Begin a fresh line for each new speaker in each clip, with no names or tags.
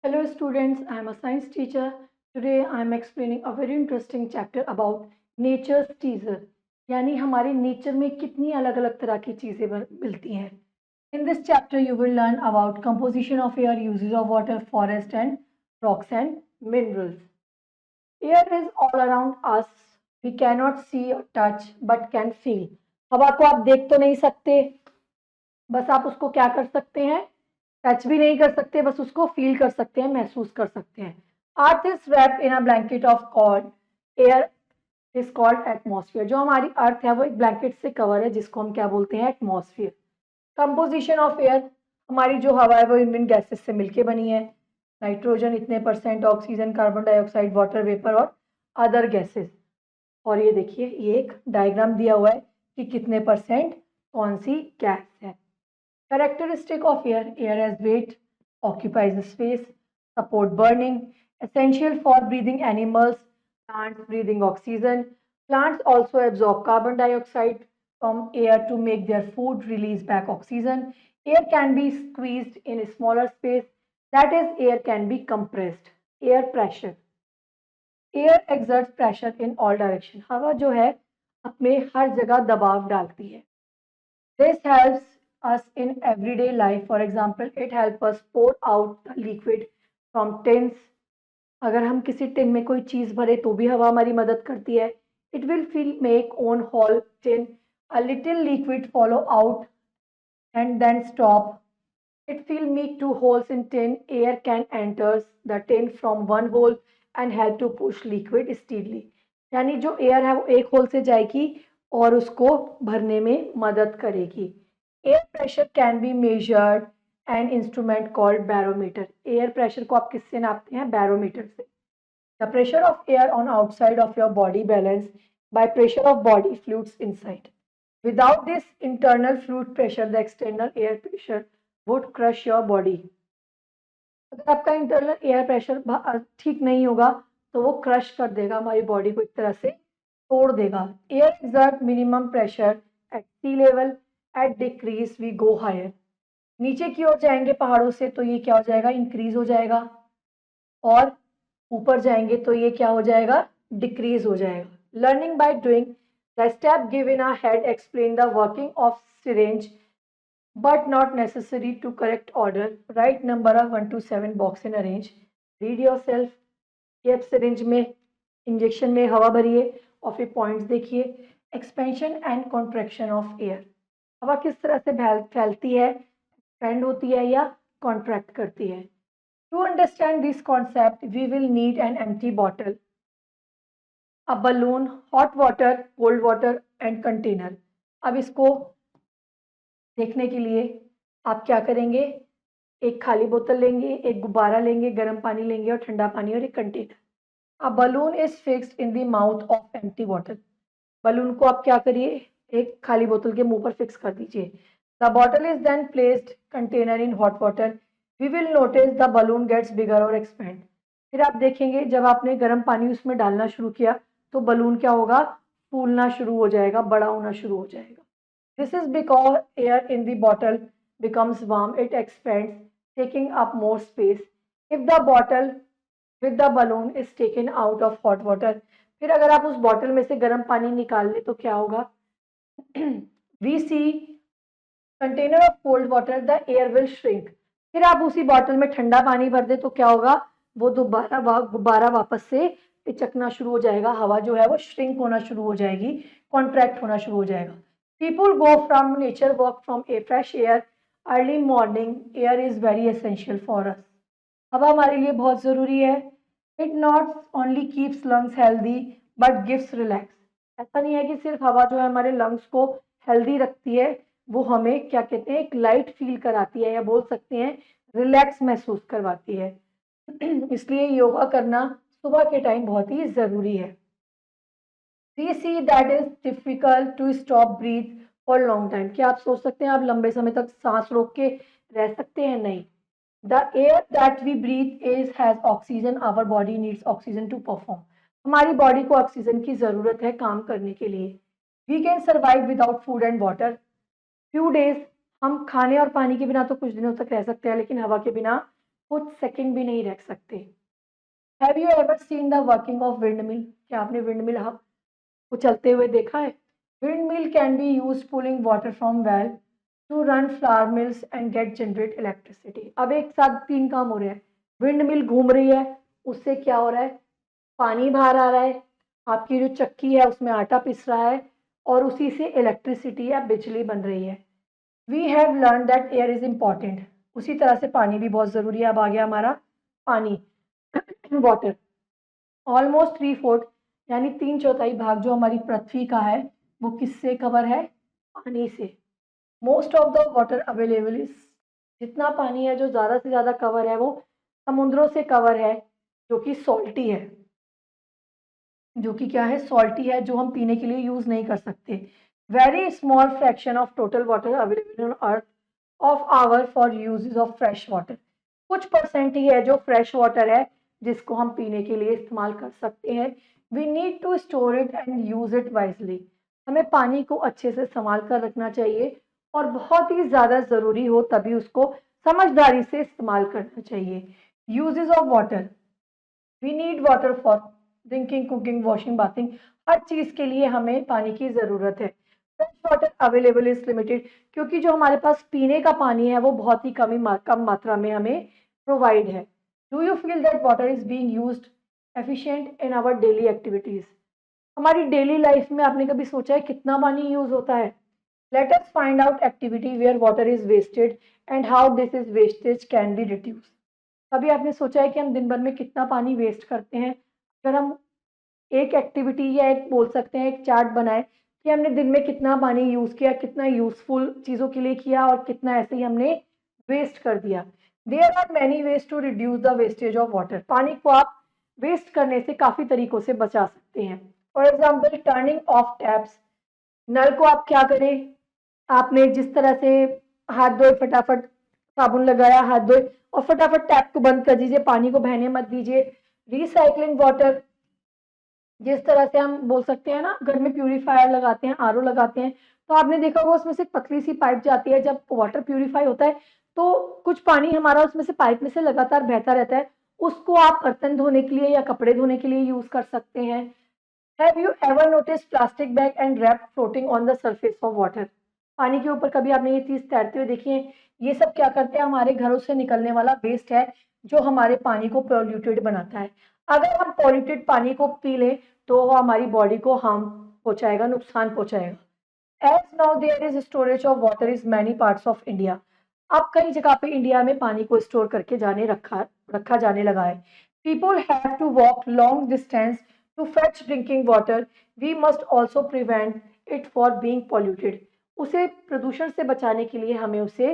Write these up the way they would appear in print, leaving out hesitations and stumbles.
Hello students, I am a science teacher. Today I am explaining a very interesting chapter about nature's teaser. यानी हमारे nature में कितनी अलग अलग तरह की चीज़ें मिलती हैं. In this chapter you will learn about composition of air, uses of water, forest and rocks and minerals. Air is all around us. We cannot see or touch but can feel. हवा को आप देख तो नहीं सकते, बस आप उसको क्या कर सकते हैं, टच भी नहीं कर सकते, बस उसको फील कर सकते हैं, महसूस कर सकते हैं. Earth is wrapped in a blanket of called air is called atmosphere. जो हमारी अर्थ है वो एक ब्लैंकेट से कवर है जिसको हम क्या बोलते हैं, एटमॉस्फेयर. कंपोजिशन ऑफ एयर, हमारी जो हवा है वो इनमें गैसेस से मिलके बनी है. नाइट्रोजन इतने %, oxygen, carbon dioxide, water vapour और अदर गैसेस. और ये देखिए, ये एक डायग्राम दिया हुआ है कि कितने % कौन सी गैस है. Characteristic of air: air has weight, occupies space, support burning, essential for breathing animals, plants breathing oxygen. Plants also absorb carbon dioxide from air to make their food, release back oxygen. Air can be squeezed in a smaller space, that is, air can be compressed. Air pressure. Air exerts pressure in all direction. हवा जो है अपने हर जगह दबाव डालती है. This helps us in everyday life. For example, it helps us pour out the liquid from tins. अगर हम किसी टिन में कोई चीज़ भरे तो भी हवा हमारी मदद करती है. It will fill make on whole tin. A little liquid follow out and then stop. It will make 2 holes in tin. Air can enter the tin from one hole and help to push liquid steadily. यानी जो air है वो एक whole से जाएगी और उसको भरने में मदद करेगी. Air pressure can be measured an instrument called barometer. Air pressure को आप किससे नापते हैं, बैरोमीटर से. The pressure of air on outside of your body balance by pressure of body fluids inside. Without this internal fluid pressure the external air pressure would crush your body. अगर आपका internal air pressure ठीक नहीं होगा तो वो crush कर देगा हमारी बॉडी को, एक तरह से तोड़ देगा. Air exert minimum pressure at sea level, it decrease we go higher. नीचे की ओर जाएंगे पहाड़ों से तो ये क्या हो जाएगा, इंक्रीज हो जाएगा, और ऊपर जाएंगे तो ये क्या हो जाएगा, डिक्रीज हो जाएगा. Learning by doing. The step given ahead explain the working of syringe but not necessary to correct order. Write number of 1 to 7 box and arrange. Read yourself. ये सिरिंज में इंजेक्शन में हवा भरी है और फिर पॉइंट्स देखिए. Expansion and contraction of air. हवा किस तरह से फैलती है, एक्सपेंड होती है या कॉन्ट्रैक्ट करती है. To understand this concept we will need an empty bottle, a balloon, hot water, cold water and container. अब इसको देखने के लिए आप क्या करेंगे, एक खाली बोतल लेंगे, एक गुब्बारा लेंगे, गर्म पानी लेंगे और ठंडा पानी और एक container. A balloon is fixed in the mouth of empty bottle. Balloon को आप क्या करिए, एक खाली बोतल के मुंह पर फिक्स कर दीजिए. The bottle is then placed container in hot water. We will notice the balloon gets bigger और एक्सपेंड. फिर आप देखेंगे जब आपने गर्म पानी उसमें डालना शुरू किया तो बलून क्या होगा, फूलना शुरू हो जाएगा, बड़ा होना शुरू हो जाएगा. This is because air in the bottle becomes warm, it expands, taking up more space. If the bottle with the balloon is taken out of hot water, फिर अगर आप उस बॉटल में से गर्म पानी निकाल ले तो क्या होगा, we see container of cold water, the air will shrink. फिर आप उसी बॉटल में ठंडा पानी भर दे तो क्या होगा, वो गुब्बारा वापस से पिचकना शुरू हो जाएगा, हवा जो है वो श्रिंक होना शुरू हो जाएगी, कॉन्ट्रैक्ट होना शुरू हो जाएगा. People go from nature walk from a fresh air early morning. Air is very essential for us. हवा हमारे लिए बहुत ज़रूरी है. It not only keeps lungs healthy but gives relax. ऐसा नहीं है कि सिर्फ हवा जो है हमारे लंग्स को हेल्दी रखती है, वो हमें क्या कहते हैं, एक लाइट फील कराती है या बोल सकते हैं रिलैक्स महसूस करवाती है. इसलिए योगा करना सुबह के टाइम बहुत ही ज़रूरी है. We see that is difficult to stop breathe for long time. क्या आप सोच सकते हैं आप लंबे समय तक सांस रोक के रह सकते हैं, नहीं. The air that we breathe is has oxygen. Our body needs oxygen to perform. हमारी बॉडी को ऑक्सीजन की ज़रूरत है काम करने के लिए. We can survive without food and water. Few days. हम खाने और पानी के बिना तो कुछ दिनों तक रह सकते हैं, लेकिन हवा के बिना कुछ सेकंड भी नहीं रख सकते। Have you ever seen the working of windmill? क्या आपने विंड मिल को चलते हुए देखा है? Windmill can be use pulling water from well to run flour mills and get generate electricity. अब एक साथ तीन काम हो रहे हैं। विंड मिल घूम रही है, उससे क्या हो रहा है, पानी बाहर आ रहा है, आपकी जो चक्की है उसमें आटा पिस रहा है, और उसी से इलेक्ट्रिसिटी या बिजली बन रही है। We have learn that air is important. उसी तरह से पानी भी बहुत ज़रूरी है। अब आ गया हमारा पानी, वाटर। ऑलमोस्ट थ्री फोर्थ यानी तीन चौथाई भाग जो हमारी पृथ्वी का है वो किससे कवर है? पानी से। Most of the water available is, जितना पानी है जो ज़्यादा से ज़्यादा कवर है वो समुद्रों से कवर है, जो कि सॉल्टी है, जो कि क्या है, सॉल्टी है, जो हम पीने के लिए यूज़ नहीं कर सकते। Very small fraction of total water available on earth of hour for uses of fresh water. कुछ परसेंट ही है जो फ्रेश वाटर है जिसको हम पीने के लिए इस्तेमाल कर सकते हैं। We need to store it and use it wisely. हमें पानी को अच्छे से संभाल कर रखना चाहिए, और बहुत ही ज़्यादा ज़रूरी हो तभी उसको समझदारी से इस्तेमाल करना चाहिए। Uses of water, we need water for drinking, cooking, washing, bathing. हर चीज़ के लिए हमें पानी की ज़रूरत है। Fresh water available is limited, क्योंकि जो हमारे पास पीने का पानी है वो बहुत ही कम मात्रा में हमें प्रोवाइड है। Do you feel that water is being used efficient in our daily activities? हमारी डेली लाइफ में आपने कभी सोचा है कितना पानी यूज होता है? Let us find out activity where water is wasted and how this is wastage can be reduce. कभी आपने सोचा है कि हम दिन भर में कितना पानी वेस्ट करते हैं? अगर हम एक एक्टिविटी या एक बोल सकते हैं एक चार्ट बनाए कि हमने दिन में कितना पानी यूज़ किया, कितना यूज़फुल चीज़ों के लिए किया और कितना ऐसे ही हमने वेस्ट कर दिया। There are many ways to reduce the wastage of water. पानी को आप वेस्ट करने से काफ़ी तरीकों से बचा सकते हैं। For example, turning off taps. नल को आप क्या करें, आपने जिस तरह से हाथ धोए, फटाफट साबुन लगाया, हाथ धोए और फटाफट टैप को बंद कर दीजिए, पानी को बहने मत दीजिए। रिसाइकलिंग वाटर, जिस तरह से हम बोल सकते हैं ना, घर में प्यूरीफायर लगाते हैं, आरओ लगाते हैं, तो आपने देखा होगा उसमें से एक पतली सी पाइप जाती है। जब वाटर प्यूरीफाई होता है तो कुछ पानी हमारा उसमें से पाइप में से लगातार बहता रहता है, उसको आप बर्तन धोने के लिए या कपड़े धोने के लिए यूज कर सकते हैं। Have you ever notice plastic bag and wrap floating on the surface of water? पानी के ऊपर कभी आपने ये चीज तैरते हुए देखी है? ये सब क्या करते हैं, हमारे घरों से निकलने वाला वेस्ट है जो हमारे पानी को पॉल्यूटेड बनाता है। अगर हम पॉल्यूटेड पानी को पी लें तो वो हमारी बॉडी को हार्म पहुंचाएगा, नुकसान पहुंचाएगा। As now there is storage of water is many parts of India. अब कई जगह पे इंडिया में पानी को स्टोर करके रखा जाने लगा है। People have to walk long distance to fetch drinking water. We must also prevent it for being polluted. उसे प्रदूषण से बचाने के लिए हमें उसे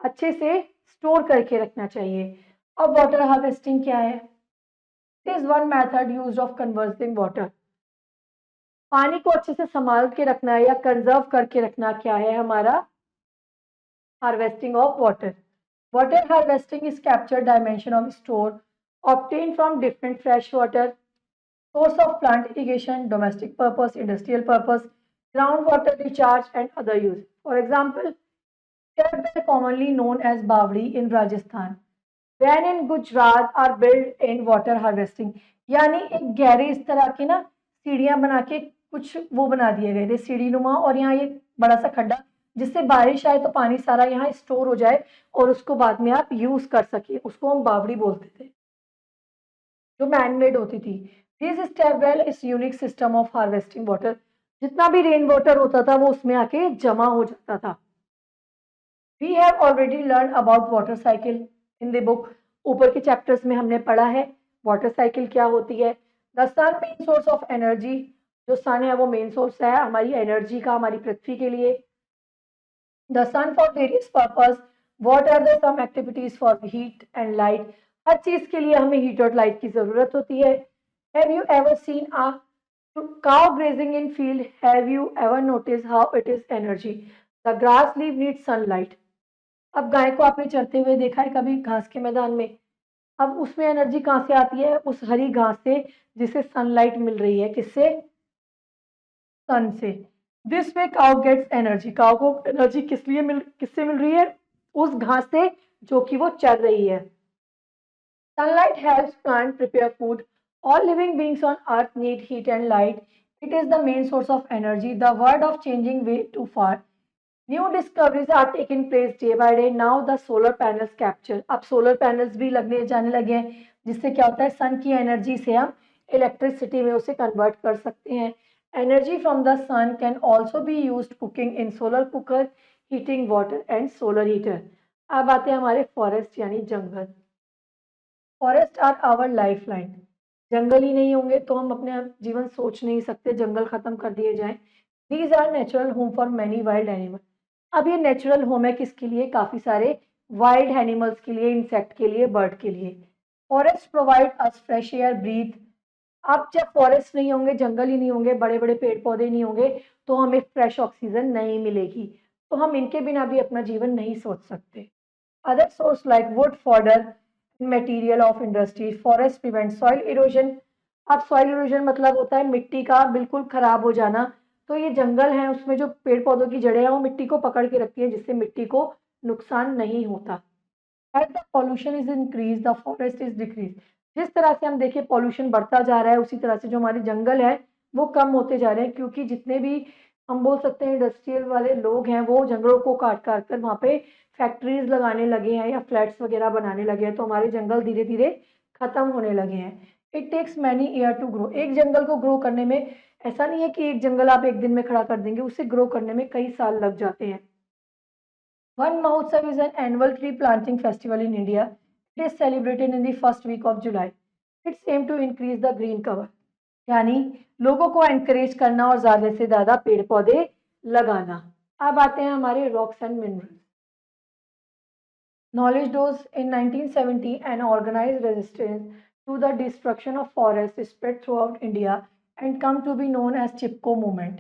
अच्छे से स्टोर करके रखना चाहिए। अब वाटर हार्वेस्टिंग क्या है? It is one method used of converging water. पानी को अच्छे से संभाल के रखना है या कंजर्व करके रखना क्या है हमारा? Harvesting of water. Water harvesting is capture dimension of store obtained from different fresh water source of plant irrigation, domestic purpose, industrial purpose, groundwater recharge and other use. For example, tap well commonly known as Bawdi in Rajasthan. Van in Gujarat are built in water harvesting. यानी एक गहरे इस तरह की ना सीढ़ियां बना के कुछ वो बना दिए गए थे, सीढ़ी नुमा, और यहाँ ये बड़ा सा खड्डा जिससे बारिश आए तो पानी सारा यहाँ स्टोर हो जाए और उसको बाद में आप यूज कर सके। उसको हम बावड़ी बोलते थे, जो मैनमेड होती थी। दिस स्टेप वेल इस unique system of harvesting water. जितना भी रेन वाटर होता था वो उसमें आके जमा हो जाता था। We have already learn about water cycle in the book. ऊपर के चैप्टर्स में हमने पढ़ा है वाटर साइकिल क्या होती है। The sun main source of energy. जो सन है वो मेन सोर्स है हमारी एनर्जी का, हमारी पृथ्वी के लिए। The sun for various purpose. What are the some activities for heat and light? हर चीज के लिए हमें हीट और लाइट की जरूरत होती है। Have you ever seen a cow grazing in field? Have you ever noticed how it is energy? The grass leaf needs sunlight. अब गाय को आपने चरते हुए देखा है कभी घास के मैदान में? अब उसमें एनर्जी कहाँ से आती है? उस हरी घास से जिसे सनलाइट मिल रही है। किससे? सन से। This way cow gets energy. Cow को एनर्जी किससे मिल रही है? उस घास से जो कि वो चर रही है। Sunlight helps plant prepare food. All living beings on earth need heat and light. It is the main source of energy. The word of changing way too far. New discoveries are taking place day by day. Now the solar panels capture. अब solar panels भी लगने जाने लगे हैं, जिससे क्या होता है, सन की एनर्जी से हम इलेक्ट्रिसिटी में उसे कन्वर्ट कर सकते हैं. Energy from the sun can also be used cooking in solar cooker, heating water and solar heater. अब आते हैं हमारे फॉरेस्ट यानी जंगल. Forest are our life line. जंगल ही नहीं होंगे तो हम अपने जीवन सोच नहीं सकते. जंगल खत्म कर दिए जाएं. These are natural home for many wild animal. अब ये नेचुरल होम है किसके लिए? काफी सारे वाइल्ड एनिमल्स के लिए, इंसेक्ट के लिए, बर्ड के लिए. Forest provide us fresh air breathe. अब जब फॉरेस्ट नहीं होंगे, जंगल ही नहीं होंगे, बड़े बड़े पेड़ पौधे नहीं होंगे, तो हमें फ्रेश ऑक्सीजन नहीं मिलेगी. तो हम इनके बिना भी अपना जीवन नहीं सोच सकते. Other source like would fodder material of industries. Forest prevent soil erosion. अब सॉइल इरोजन मतलब होता है मिट्टी का बिल्कुल खराब हो जाना. तो ये जंगल है, उसमें जो पेड़ पौधों की जड़ें हैं वो मिट्टी को पकड़ के रखती है, जिससे मिट्टी को नुकसान नहीं होता. As the pollution is increase the forest is decrease. जिस तरह से हम देखें पॉल्यूशन बढ़ता जा रहा है, उसी तरह से जो हमारे जंगल है वो कम होते जा रहे हैं, क्योंकि जितने भी हम बोल सकते हैं इंडस्ट्रियल वाले लोग हैं वो जंगलों को काट काट कर वहाँ पे फैक्ट्रीज लगाने लगे हैं या फ्लैट्स वगैरह बनाने लगे हैं. तो हमारे जंगल धीरे धीरे खत्म होने लगे हैं. It takes many year to grow. एक जंगल को ग्रो करने में ऐसा नहीं है कि एक जंगल आप एक दिन में खड़ा कर देंगे, उसे ग्रो करने में कई साल लग जाते हैं. One Mahotsav is an annual tree planting festival in India. It is celebrated in the first week of July. It's aimed to increase the green cover. यानी लोगों को एनकरेज करना और ज़्यादा से ज़्यादा पेड़ पौधे लगाना. अब आते हैं हमारे rocks and minerals. Knowledge dose in 1970 an organized resistance to the destruction of forests spread throughout India and come to be known as Chipko movement.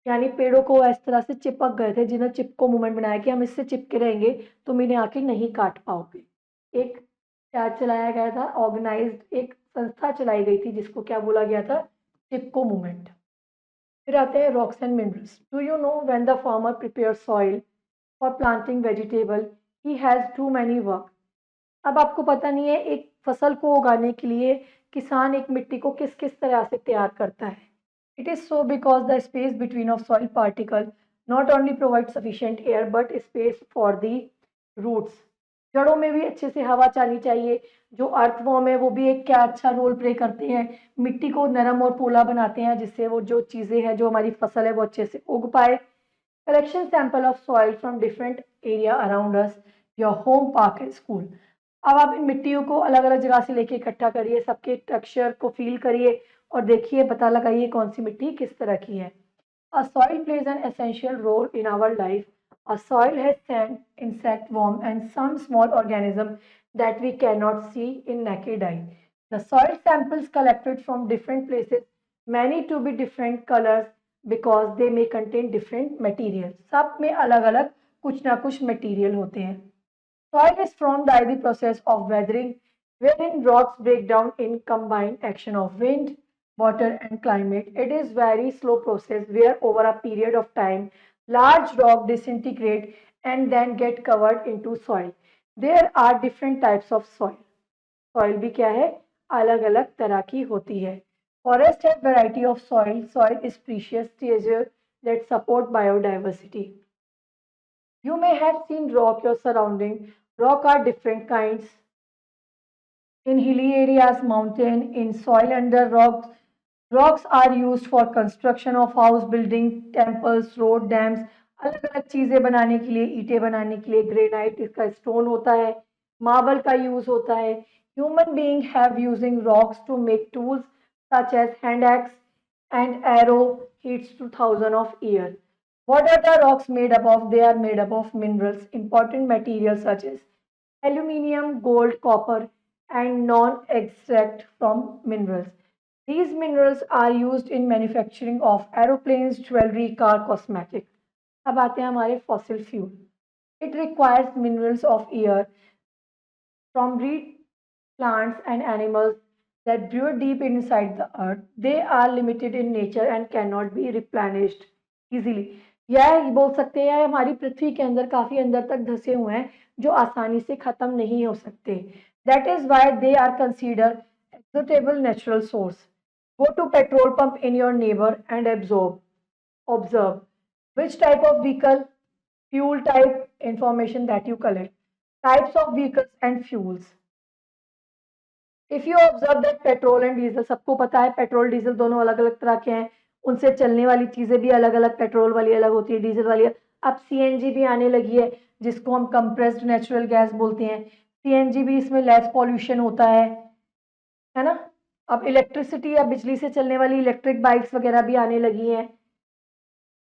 यानी पेड़ों को इस तरह से चिपक गए थे, जिन्हें चिपको मूवमेंट बनाया कि हम इससे चिपके रहेंगे, तुम इन्हें आके नहीं काट पाओगे. एक क्या चलाया गया था, ऑर्गेनाइज्ड एक संस्था चलाई गई थी जिसको क्या बोला गया था, चिपको मूवमेंट. फिर आते हैं rocks and minerals. Do you know when the farmer prepare soil for planting vegetable he has to many work. अब आपको पता नहीं है एक फसल को उगाने के लिए किसान एक मिट्टी को किस किस तरह से तैयार करता है. It is so because the space between of soil particle not only provides sufficient air but space for the roots. जड़ों में भी अच्छे से हवा जानी चाहिए. जो अर्थवॉर्म है वो भी एक क्या अच्छा रोल प्ले करते हैं, मिट्टी को नरम और पोला बनाते हैं, जिससे वो जो चीज़ें हैं जो हमारी फसल है वो अच्छे से उग पाए. Collection sample of soil from different area around us, your home, park and school. अब आप इन मिट्टियों को अलग अलग जगह से लेके इकट्ठा करिए, सबके टेक्सचर को फील करिए और देखिए, पता लगाइए कौन सी मिट्टी किस तरह की है. A soil plays an essential role in our life. A soil has sand, insect, worm and some small organism that we cannot see in naked eye. The soil samples collected from different places, many to be different colors because they may contain different materials. सब में अलग अलग कुछ ना कुछ material होते हैं. Soil is formed by the process of weathering, wherein rocks break down in combined action of wind, water, and climate. It is very slow process where over a period of time, large rock disintegrate and then get covered into soil. There are different types of soil. Soil भी क्या है? अलग अलग तरह की होती है. Forest has variety of soil. Soil is precious treasure that support biodiversity. You may have seen rock your surrounding. Rock are different kinds. In hilly areas, mountain, in soil under rocks. Rocks are used for construction of house building, temples, road, dams. अलग अलग चीजें बनाने के लिए, ईंटें बनाने के लिए ग्रेनाइट इसका स्टोन होता है, मार्बल का यूज होता है. Human being have using rocks to make tools such as hand axe and arrow heats to thousands of years. What are the rocks made up of? They are made up of minerals, important materials such as aluminium, gold, copper, and non-extract from minerals. These minerals are used in manufacturing of aeroplanes, jewelry, car, cosmetic. अब आते हैं हमारे fossil fuel. It requires minerals of air from reed plants and animals that brew deep inside the earth. They are limited in nature and cannot be replenished easily. यह बोल सकते हैं हमारी पृथ्वी के अंदर काफी अंदर तक धसे हुए हैं जो आसानी से खत्म नहीं हो सकते. That is why they are considered acceptable natural source. Go to petrol pump in your neighbor and observe which type of vehicle, fuel type, information that you collect, types of vehicles and fuels. If you observe that petrol and diesel, सबको पता है petrol diesel दोनों अलग अलग तरह के हैं, उनसे चलने वाली चीजें भी अलग अलग, पेट्रोल वाली अलग होती है, डीजल वाली। अब सीएनजी भी आने लगी है जिसको हम कंप्रेस्ड नेचुरल गैस बोलते हैं। सीएनजी भी, इसमें लेस पॉल्यूशन होता है ना। अब इलेक्ट्रिसिटी या बिजली से चलने वाली इलेक्ट्रिक बाइक्स वगैरह भी आने लगी हैं।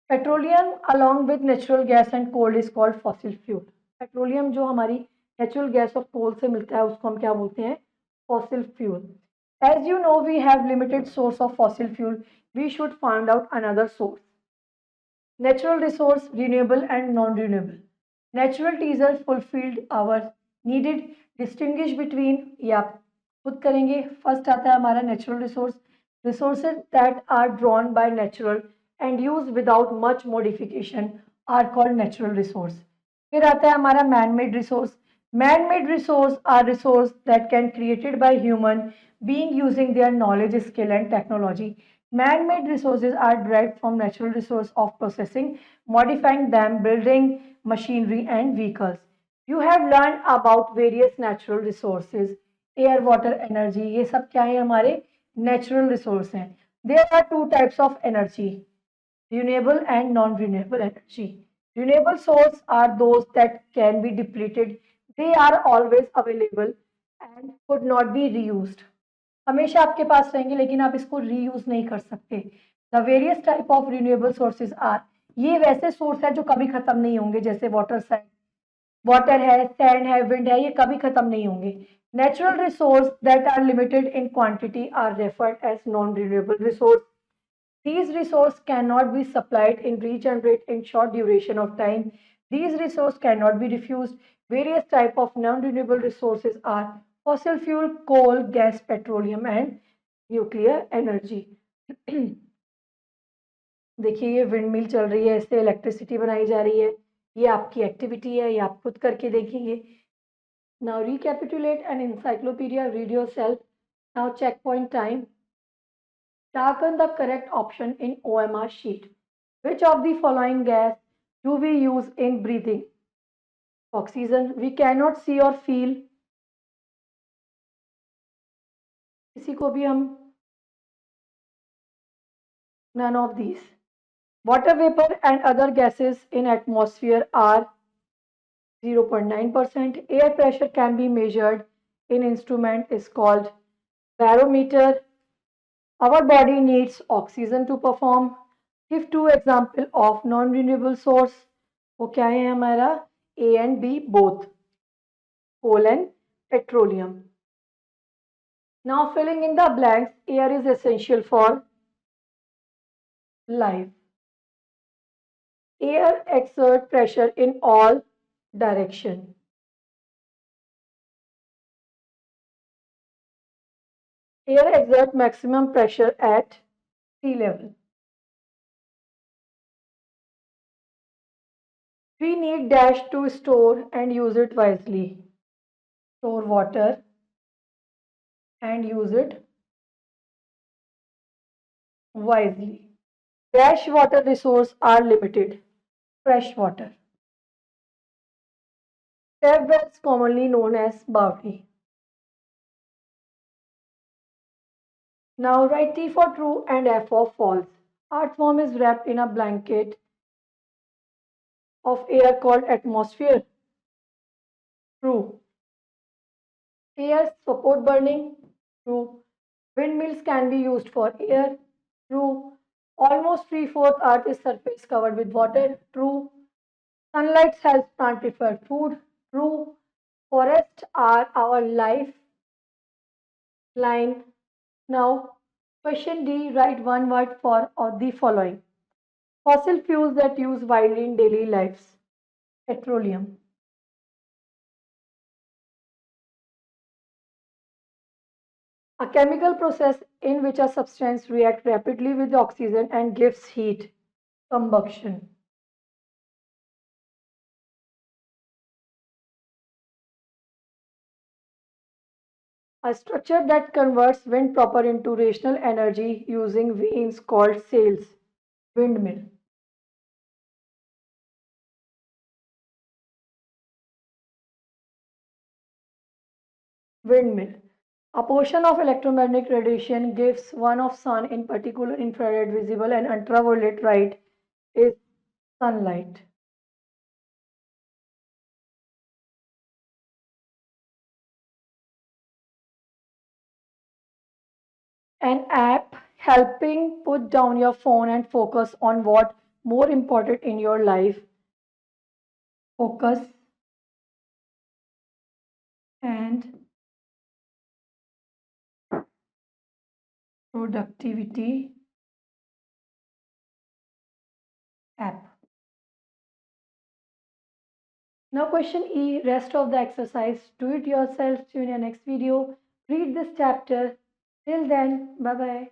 Petroleum along with natural gas and coal is called fossil fuel. Petroleum जो हमारी नेचुरल गैस और कोल से मिलता है उसको हम क्या बोलते हैं? fossil fuel. As you know, we have limited source of fossil fuel. We should find out another source. Natural resource, renewable and non-renewable. Natural teaser fulfilled our needed distinguish between, या खुद करेंगे। फर्स्ट आता है हमारा natural resource, resources that are drawn by natural and used without much modification are called natural resource. फिर आता है हमारा man-made resource. Man-made resource are resources that can created by human being using their knowledge, skill and technology. Man-made resources are derived from natural resource of processing, modifying them, building machinery and vehicles. You have learned about various natural resources, air, water, energy. ये सब क्या है? हमारे natural resource हैं. There are two types of energy, renewable and non-renewable energy. Renewable sources are those that can be depleted. They are always available and could not be reused. हमेशा आपके पास रहेंगे लेकिन आप इसको रीयूज नहीं कर सकते। The various type of renewable sources are, ये वैसे सोर्स है जो कभी खत्म नहीं होंगे, जैसे वाटर है, सैंड है, विंड है, ये कभी खत्म नहीं होंगे। Natural resource that are limited in quantity are referred as non renewable resource. These resources cannot be supplied in regenerate in short duration of time. These resources cannot be refused. Various type of non-renewable resources are fossil fuel, coal, gas, petroleum and nuclear energy. देखिए ये wind mill चल रही है, इससे electricity बनाई जा रही है। ये आपकी एक्टिविटी है, ये आप खुद करके देखेंगे। Now recapitulate an encyclopedia, read yourself. Now checkpoint time. Darken the correct option in OMR sheet. Which of the following gas do we use in breathing? Oxygen. We cannot see or feel. किसी को भी हम none of these. Water vapor and other gases in atmosphere are 0.9%. Air pressure can be measured in instrument is called barometer. Our body needs oxygen to perform. Give two example of non-renewable source. वो क्या है हमारा? A and B both, coal and petroleum. Now filling in the blanks, air is essential for life. Air exerts pressure in all directions. Air exerts maximum pressure at sea level. We need dash to store and use it wisely. Store water and use it wisely. Dash water resources are limited. Fresh water. Tap wells commonly known as Bawri. Now write T for true and F for false. Earthworm is wrapped in a blanket of air called atmosphere. True. Air support burning. True. Windmills can be used for air. True. Almost 3/4 Earth's surface covered with water. True. Sunlight helps plant prefer food. True. Forests are our lifeline. Now, question D, write one word for the following. Fossil fuels that use widely in daily lives. Petroleum. A chemical process in which a substance reacts rapidly with oxygen and gives heat. Combustion. A structure that converts wind proper into rational energy using vanes called sails. Windmill. Windmill. A portion of electromagnetic radiation gives one of sun, in particular infrared, visible and ultraviolet light, is sunlight. An app helping put down your phone and focus on what more important in your life. Focus and productivity app. Now question E, rest of the exercise. Do it yourself. See you in your next video. Read this chapter. Till then, bye bye.